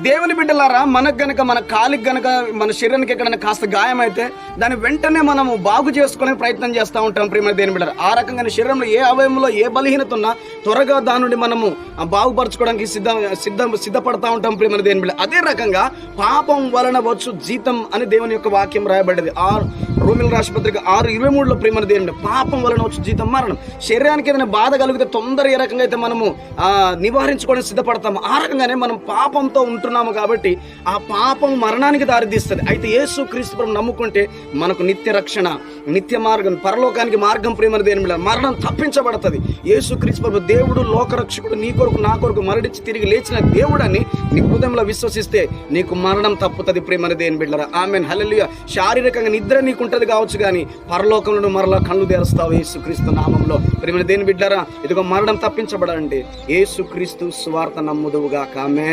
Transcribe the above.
దేవుని బిడ్డలారా, మనకు గనక మన కాలికి గనక మన శరీరానికి ఎక్కడైనా కాస్త గాయమైతే దాన్ని వెంటనే మనము బాగు చేసుకునే ప్రయత్నం చేస్తూ ఉంటాం ప్రియమైన దేవుని బిడ్డలారా. ఆ రకంగా శరీరంలో ఏ అవయవంలో ఏ బలహీనత ఉన్నా త్వరగా దాని నుండి మనము బాగుపరచుకోవడానికి సిద్ధపడతా ఉంటాం ప్రియమైన దేవుని బిడ్డ. అదే రకంగా పాపం వలన వచ్చు జీతం అని దేవుని యొక్క వాక్యం రాయబడ్డది. రోమిల రాష్ట్రపత్రిక 6:23 ప్రియమైన దేవుని, పాపం వలన వచ్చు జీతం మరణం. శరీరానికి ఏదైనా బాధ కలిగితే తొందర ఏ రకంగా అయితే మనము నివారించుకోవడానికి సిద్ధపడతాము, ఆ రకంగానే మనం పాపంతో ఉంటున్నాము కాబట్టి ఆ పాపం మరణానికి దారితీస్తుంది. అయితే యేసు క్రీస్తు ప్రభువును నమ్ముకుంటే మనకు నిత్య రక్షణ, నిత్య మార్గం, పరలోకానికి మార్గం ప్రియమైన దేవుని, మరణం తప్పించబడుతుంది. యేసు క్రీస్తు ప్రభు దేవుడు, లోకరక్షకుడు, నీ కొరకు నా కొరకు మరణించి తిరిగి లేచిన దేవుడని నీ హృదయంలో విశ్వసిస్తే నీకు మరణం తప్పుతుంది ప్రియమైన దేవుని బిడ్డలారా. ఆమేన్, హల్లెలూయా. శారీరకంగా నిద్ర నీకు ఉంటది కావచ్చు, కానీ పరలోకంలో మరలా కళ్ళు తెరుస్తావు యేసు క్రీస్తు నామంలో ప్రియమైన దేవుని బిడ్డలారా. ఇదిగో మరణం తప్పించబడాలంటే యేసు క్రీస్తు సువార్త నమ్ముదువుగాక. ఆమేన్.